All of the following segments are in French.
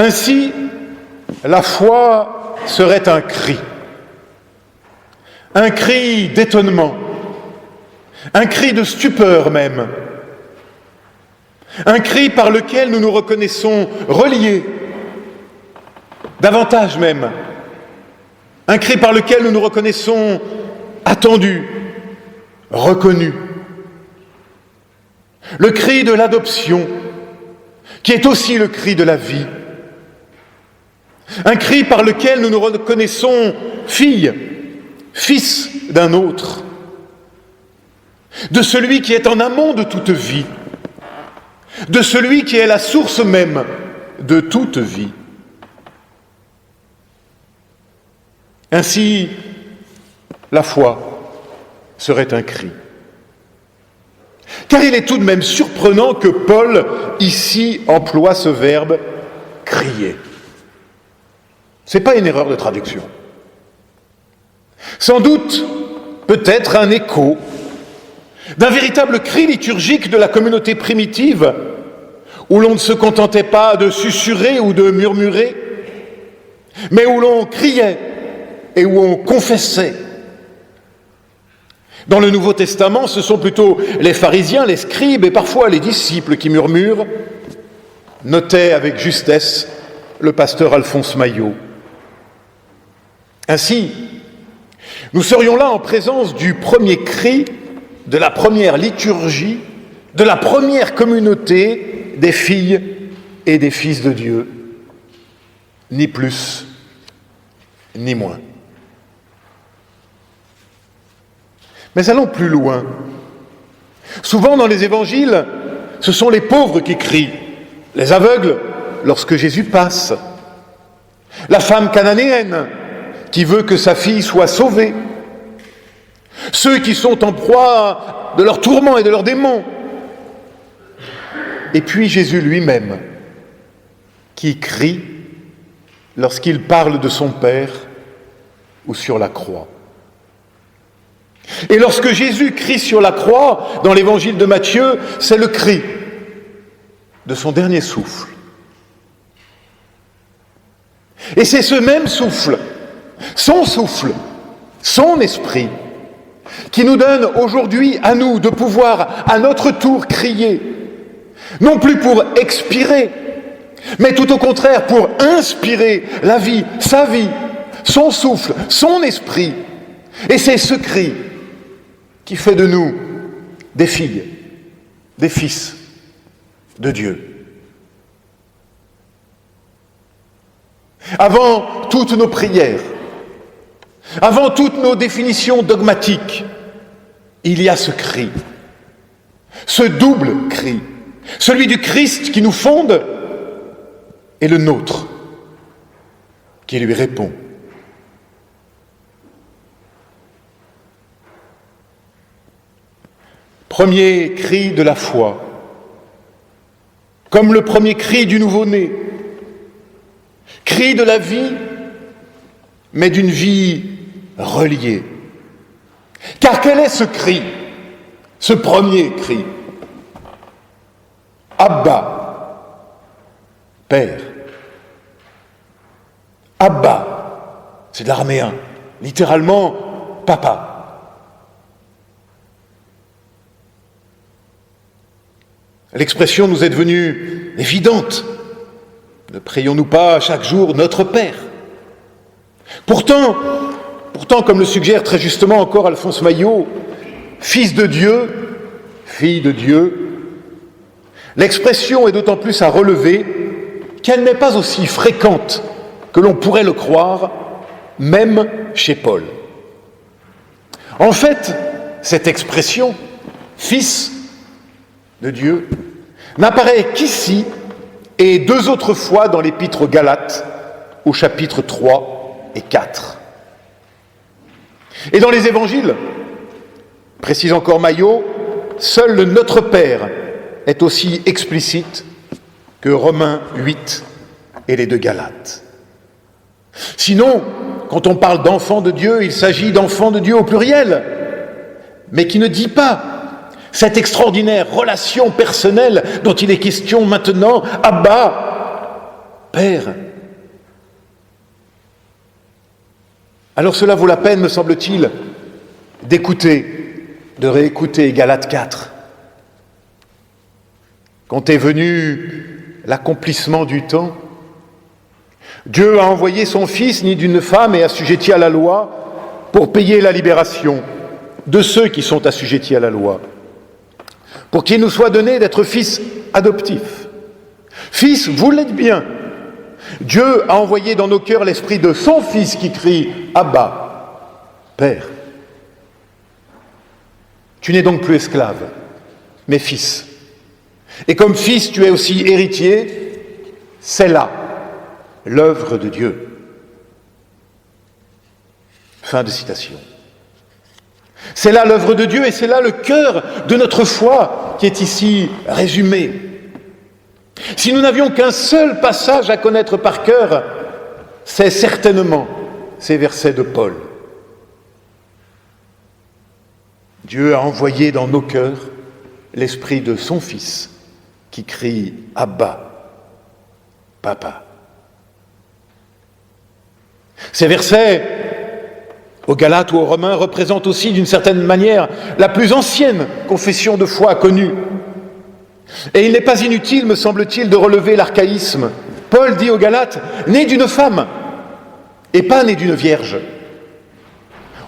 Ainsi, la foi serait un cri d'étonnement, un cri de stupeur même, un cri par lequel nous nous reconnaissons reliés, davantage même, un cri par lequel nous nous reconnaissons attendus, reconnus. Le cri de l'adoption, qui est aussi le cri de la vie. Un cri par lequel nous nous reconnaissons filles, fils d'un autre, de celui qui est en amont de toute vie, de celui qui est la source même de toute vie. Ainsi, la foi serait un cri. Car il est tout de même surprenant que Paul, ici, emploie ce verbe « crier ». Ce n'est pas une erreur de traduction. Sans doute, peut-être un écho d'un véritable cri liturgique de la communauté primitive, où l'on ne se contentait pas de susurrer ou de murmurer, mais où l'on criait et où on confessait. Dans le Nouveau Testament, ce sont plutôt les pharisiens, les scribes et parfois les disciples qui murmurent, notait avec justesse le pasteur Alphonse Maillot. Ainsi, nous serions là en présence du premier cri, de la première liturgie, de la première communauté des filles et des fils de Dieu, ni plus, ni moins. Mais allons plus loin. Souvent dans les évangiles, ce sont les pauvres qui crient, les aveugles lorsque Jésus passe, la femme cananéenne qui veut que sa fille soit sauvée, ceux qui sont en proie de leurs tourments et de leurs démons, et puis Jésus lui-même qui crie lorsqu'il parle de son Père ou sur la croix. Et lorsque Jésus crie sur la croix, dans l'évangile de Matthieu, c'est le cri de son dernier souffle. Et c'est ce même souffle, son esprit, qui nous donne aujourd'hui à nous de pouvoir à notre tour crier, non plus pour expirer, mais tout au contraire pour inspirer la vie, sa vie, son souffle, son esprit. Et c'est ce cri qui fait de nous des filles, des fils de Dieu. Avant toutes nos prières, avant toutes nos définitions dogmatiques, il y a ce cri, ce double cri, celui du Christ qui nous fonde et le nôtre qui lui répond. Premier cri de la foi, comme le premier cri du nouveau-né, cri de la vie, mais d'une vie reliée. Car quel est ce cri, ce premier cri? Abba, Père. Abba, c'est de l'araméen, littéralement papa. L'expression nous est devenue évidente. Ne prions-nous pas chaque jour notre Père? Pourtant, comme le suggère très justement encore Alphonse Maillot, fils de Dieu, fille de Dieu, l'expression est d'autant plus à relever qu'elle n'est pas aussi fréquente que l'on pourrait le croire, même chez Paul. En fait, cette expression, fils de Dieu, n'apparaît qu'ici et 2 autres fois dans l'épître aux Galates, au chapitre 3 et 4. Et dans les évangiles, précise encore Maillot, seul le Notre Père est aussi explicite que Romains 8 et les 2 Galates. Sinon, quand on parle d'enfants de Dieu, il s'agit d'enfants de Dieu au pluriel, mais qui ne dit pas cette extraordinaire relation personnelle dont il est question maintenant, Abba, Père. Alors cela vaut la peine, me semble-t-il, d'écouter, de réécouter Galates 4. Quand est venu l'accomplissement du temps, Dieu a envoyé son Fils né d'une femme et assujetti à la loi pour payer la libération de ceux qui sont assujettis à la loi, pour qu'il nous soit donné d'être fils adoptifs. Fils, vous l'êtes bien. Dieu a envoyé dans nos cœurs l'esprit de son Fils qui crie « Abba, Père ». Tu n'es donc plus esclave, mais fils. Et comme fils, tu es aussi héritier. C'est là l'œuvre de Dieu. Fin de citation. C'est là l'œuvre de Dieu et c'est là le cœur de notre foi qui est ici résumé. Si nous n'avions qu'un seul passage à connaître par cœur, c'est certainement ces versets de Paul. Dieu a envoyé dans nos cœurs l'esprit de son Fils qui crie « Abba, Papa ». Ces versets, aux Galates ou aux Romains, représentent aussi d'une certaine manière la plus ancienne confession de foi connue. Et il n'est pas inutile, me semble-t-il, de relever l'archaïsme. Paul dit aux Galates « né d'une femme » et pas « né d'une vierge ».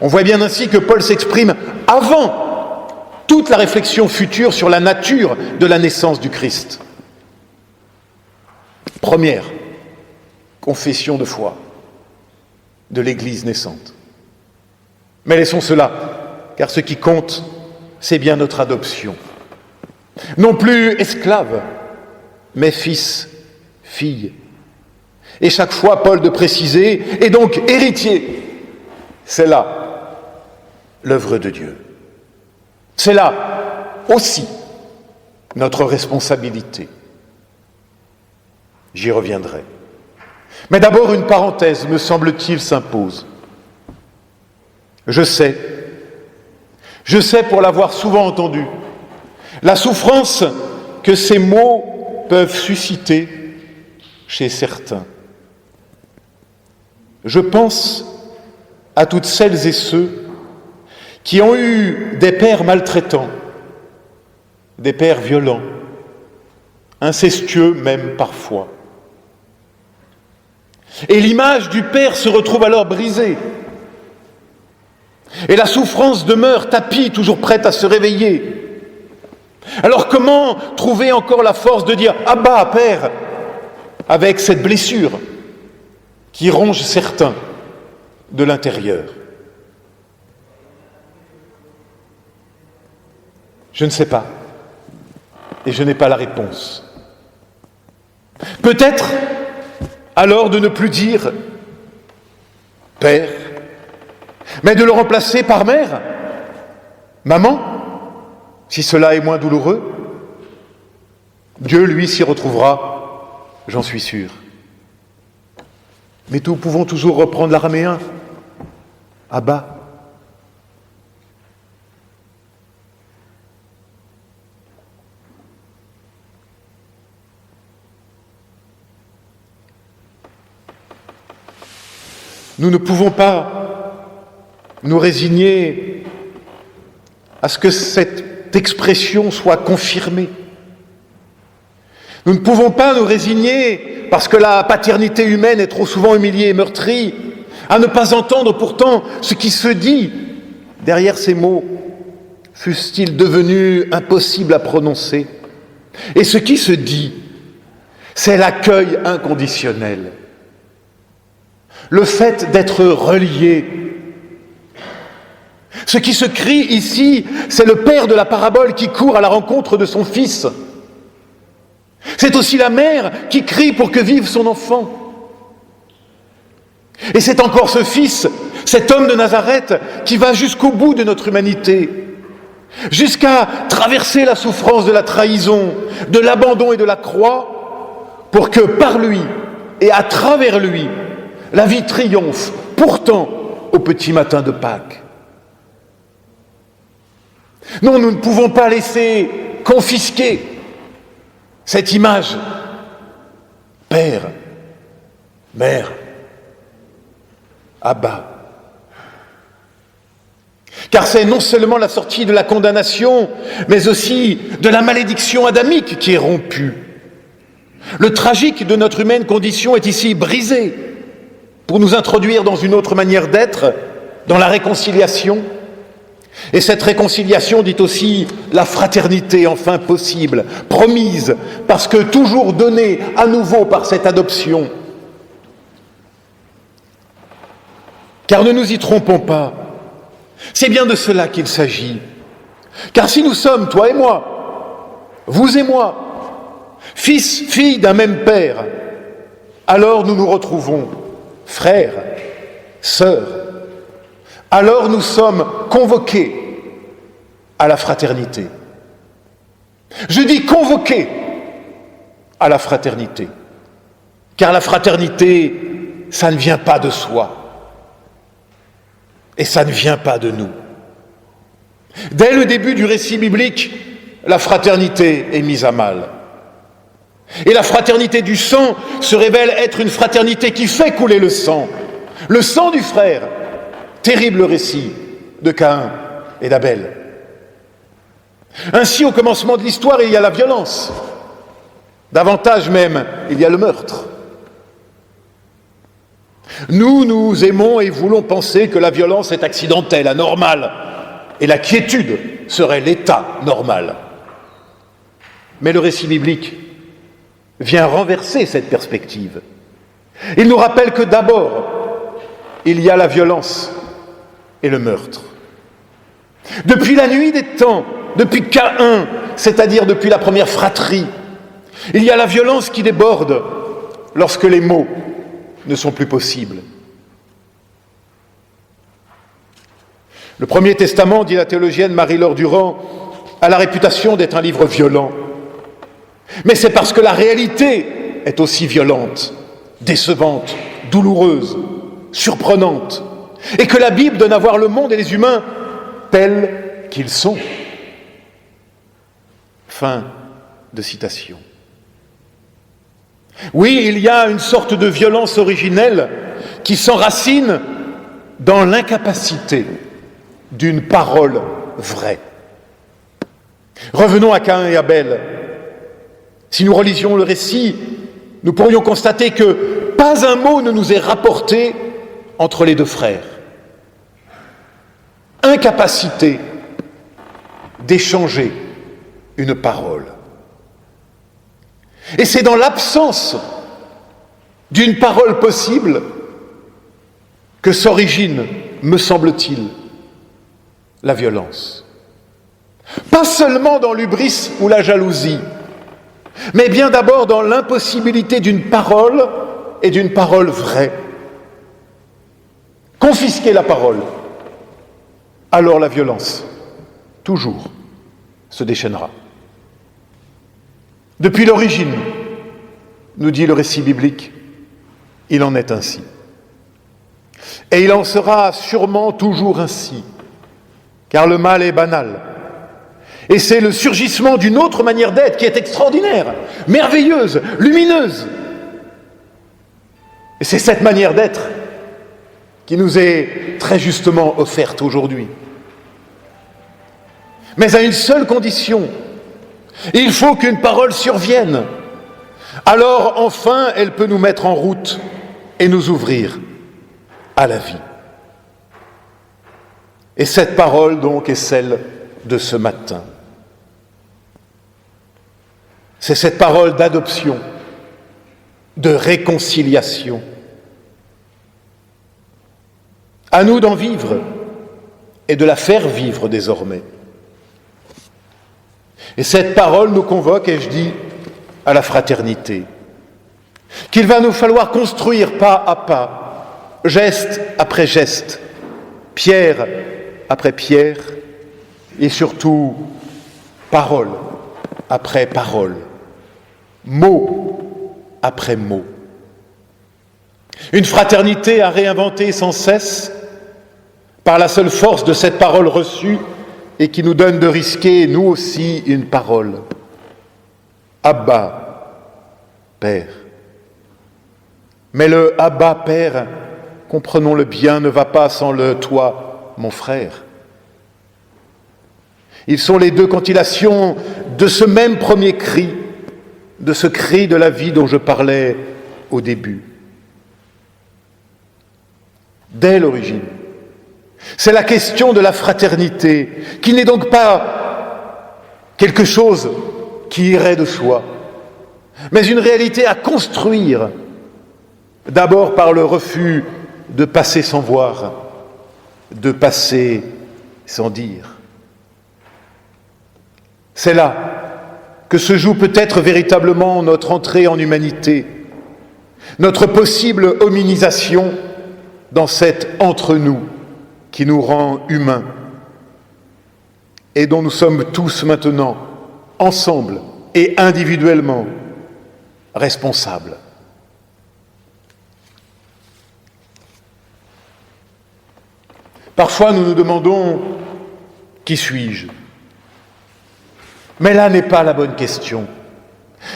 On voit bien ainsi que Paul s'exprime avant toute la réflexion future sur la nature de la naissance du Christ. Première confession de foi de l'Église naissante. Mais laissons cela, car ce qui compte, c'est bien notre adoption. Non plus esclave, mais fils, fille. Et chaque fois, Paul de préciser, et donc héritier. C'est là l'œuvre de Dieu. C'est là aussi notre responsabilité. J'y reviendrai. Mais d'abord, une parenthèse, me semble-t-il, s'impose. Je sais pour l'avoir souvent entendu, la souffrance que ces mots peuvent susciter chez certains. Je pense à toutes celles et ceux qui ont eu des pères maltraitants, des pères violents, incestueux même parfois. Et l'image du père se retrouve alors brisée. Et la souffrance demeure tapie, toujours prête à se réveiller. Alors comment trouver encore la force de dire « Abba, Père » avec cette blessure qui ronge certains de l'intérieur? Je ne sais pas, et je n'ai pas la réponse. Peut-être alors de ne plus dire « Père », mais de le remplacer par « Mère »,« Maman », si cela est moins douloureux. Dieu, lui, s'y retrouvera, j'en suis sûr. Mais nous pouvons toujours reprendre l'araméen. Abba. Nous ne pouvons pas nous résigner à ce que cette expression soit confirmée. Nous ne pouvons pas nous résigner, parce que la paternité humaine est trop souvent humiliée et meurtrie, à ne pas entendre pourtant ce qui se dit derrière ces mots, fussent-ils devenus impossibles à prononcer. Et ce qui se dit, c'est l'accueil inconditionnel. Le fait d'être relié. Ce qui se crie ici, c'est le père de la parabole qui court à la rencontre de son fils. C'est aussi la mère qui crie pour que vive son enfant. Et c'est encore ce fils, cet homme de Nazareth, qui va jusqu'au bout de notre humanité, jusqu'à traverser la souffrance de la trahison, de l'abandon et de la croix, pour que par lui et à travers lui, la vie triomphe, pourtant, au petit matin de Pâques. Non, nous ne pouvons pas laisser confisquer cette image. Père, mère, Abba. Car c'est non seulement la sortie de la condamnation, mais aussi de la malédiction adamique qui est rompue. Le tragique de notre humaine condition est ici brisé pour nous introduire dans une autre manière d'être, dans la réconciliation. Et cette réconciliation dit aussi la fraternité enfin possible, promise, parce que toujours donnée à nouveau par cette adoption. Car ne nous y trompons pas, c'est bien de cela qu'il s'agit. Car si nous sommes, toi et moi, vous et moi, fils, filles d'un même père, alors nous nous retrouvons frères, sœurs. Alors nous sommes convoqués à la fraternité. Je dis convoqués à la fraternité, car la fraternité, ça ne vient pas de soi, et ça ne vient pas de nous. Dès le début du récit biblique, la fraternité est mise à mal. Et la fraternité du sang se révèle être une fraternité qui fait couler le sang du frère. Terrible récit de Caïn et d'Abel. Ainsi, au commencement de l'histoire, il y a la violence. Davantage même, il y a le meurtre. Nous aimons et voulons penser que la violence est accidentelle, anormale, et la quiétude serait l'état normal. Mais le récit biblique vient renverser cette perspective. Il nous rappelle que d'abord, il y a la violence et le meurtre. Depuis la nuit des temps, depuis Caïn, c'est-à-dire depuis la première fratrie, il y a la violence qui déborde lorsque les mots ne sont plus possibles. Le Premier Testament, dit la théologienne Marie-Laure Durand, a la réputation d'être un livre violent. Mais c'est parce que la réalité est aussi violente, décevante, douloureuse, surprenante, et que la Bible donne à voir le monde et les humains tels qu'ils sont. Fin de citation. Oui, il y a une sorte de violence originelle qui s'enracine dans l'incapacité d'une parole vraie. Revenons à Caïn et Abel. Si nous relisions le récit, nous pourrions constater que pas un mot ne nous est rapporté entre les deux frères. Incapacité d'échanger une parole. Et c'est dans l'absence d'une parole possible que s'origine, me semble-t-il, la violence. Pas seulement dans l'hubris ou la jalousie, mais bien d'abord dans l'impossibilité d'une parole et d'une parole vraie. Confisquer la parole, alors la violence, toujours, se déchaînera. Depuis l'origine, nous dit le récit biblique, il en est ainsi. Et il en sera sûrement toujours ainsi, car le mal est banal. Et c'est le surgissement d'une autre manière d'être qui est extraordinaire, merveilleuse, lumineuse. Et c'est cette manière d'être qui nous est très justement offerte aujourd'hui. Mais à une seule condition, il faut qu'une parole survienne. Alors enfin, elle peut nous mettre en route et nous ouvrir à la vie. Et cette parole donc est celle de ce matin. C'est cette parole d'adoption, de réconciliation. À nous d'en vivre et de la faire vivre désormais. Et cette parole nous convoque, et je dis, à la fraternité, qu'il va nous falloir construire pas à pas, geste après geste, pierre après pierre, et surtout parole après parole, mot après mot. Une fraternité à réinventer sans cesse par la seule force de cette parole reçue et qui nous donne de risquer, nous aussi, une parole. Abba, Père. Mais le Abba, Père, comprenons-le bien, ne va pas sans le toi, mon frère. Ils sont les deux cantillations de ce même premier cri, de ce cri de la vie dont je parlais au début. Dès l'origine, c'est la question de la fraternité, qui n'est donc pas quelque chose qui irait de soi, mais une réalité à construire, d'abord par le refus de passer sans voir, de passer sans dire. C'est là que se joue peut-être véritablement notre entrée en humanité, notre possible hominisation dans cet entre-nous qui nous rend humains et dont nous sommes tous maintenant, ensemble et individuellement, responsables. Parfois nous nous demandons « Qui suis-je » ? Mais là n'est pas la bonne question.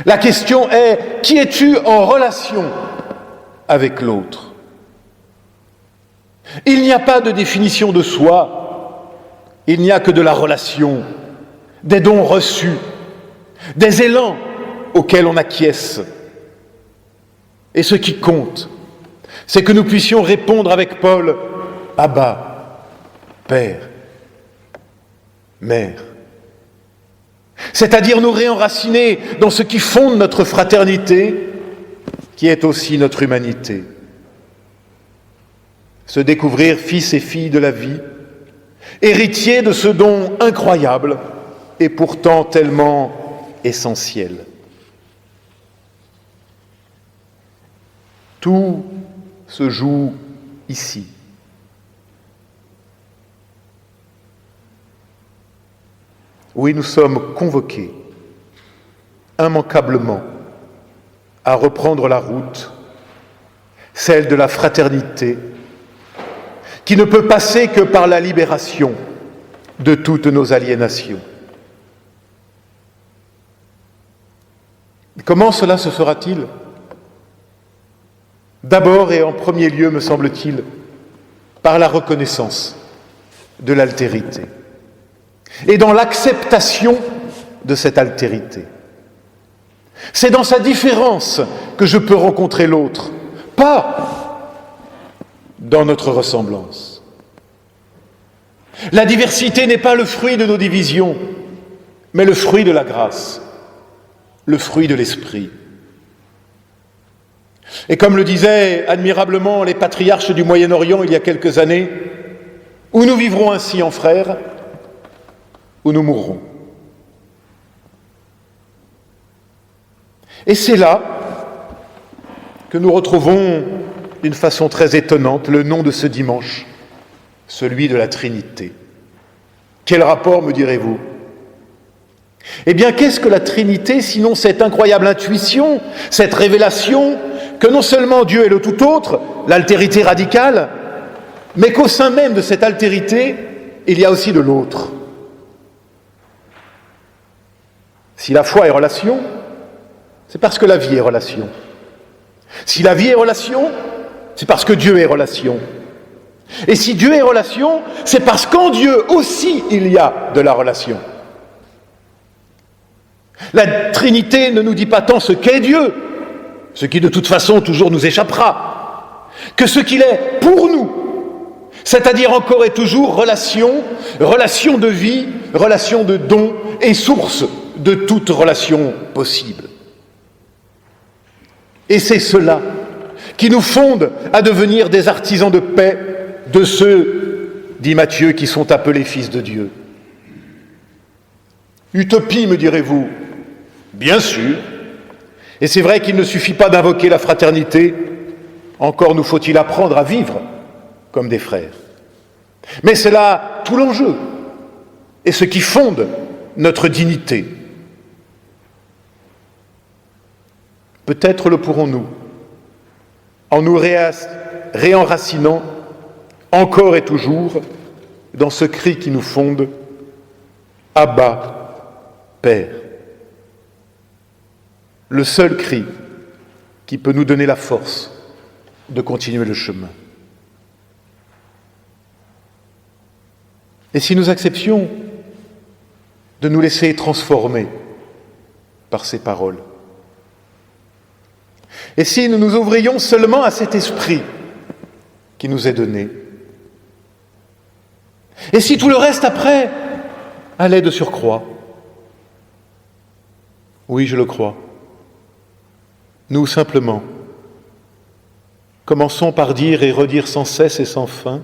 La question est « Qui es-tu en relation avec l'autre » ? Il n'y a pas de définition de soi, il n'y a que de la relation, des dons reçus, des élans auxquels on acquiesce. Et ce qui compte, c'est que nous puissions répondre avec Paul « Abba, Père, Mère ». C'est-à-dire nous réenraciner dans ce qui fonde notre fraternité, qui est aussi notre humanité. Se découvrir fils et filles de la vie, héritiers de ce don incroyable et pourtant tellement essentiel. Tout se joue ici. Oui, nous sommes convoqués immanquablement à reprendre la route, celle de la fraternité, qui ne peut passer que par la libération de toutes nos aliénations. Comment cela se fera-t-il ? D'abord et en premier lieu, me semble-t-il, par la reconnaissance de l'altérité et dans l'acceptation de cette altérité. C'est dans sa différence que je peux rencontrer l'autre, pas dans notre ressemblance. La diversité n'est pas le fruit de nos divisions, mais le fruit de la grâce, le fruit de l'esprit. Et comme le disaient admirablement les patriarches du Moyen-Orient il y a quelques années, ou nous vivrons ainsi en frères, ou nous mourrons. Et c'est là que nous retrouvons d'une façon très étonnante le nom de ce dimanche, celui de la Trinité. Quel rapport, me direz-vous ? Eh bien, qu'est-ce que la Trinité, sinon cette incroyable intuition, cette révélation que non seulement Dieu est le tout autre, l'altérité radicale, mais qu'au sein même de cette altérité, il y a aussi de l'autre. Si la foi est relation, c'est parce que la vie est relation. Si la vie est relation, c'est parce que Dieu est relation. Et si Dieu est relation, c'est parce qu'en Dieu aussi il y a de la relation. La Trinité ne nous dit pas tant ce qu'est Dieu, ce qui de toute façon toujours nous échappera, que ce qu'il est pour nous, c'est-à-dire encore et toujours relation, relation de vie, relation de don et source de toute relation possible. Et c'est cela qui nous fonde à devenir des artisans de paix de ceux, dit Matthieu, qui sont appelés fils de Dieu. Utopie, me direz-vous ? Bien sûr. Et c'est vrai qu'il ne suffit pas d'invoquer la fraternité, encore nous faut-il apprendre à vivre comme des frères. Mais c'est là tout l'enjeu et ce qui fonde notre dignité. Peut-être le pourrons-nous en nous réenracinant encore et toujours dans ce cri qui nous fonde « Abba, Père ». Le seul cri qui peut nous donner la force de continuer le chemin. Et si nous acceptions de nous laisser transformer par ces paroles, et si nous nous ouvrions seulement à cet esprit qui nous est donné, et si tout le reste après allait de surcroît, oui, je le crois, nous simplement commençons par dire et redire sans cesse et sans fin,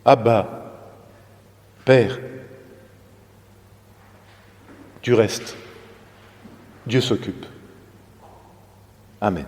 Abba, Père. Du reste, Dieu s'occupe. Amen.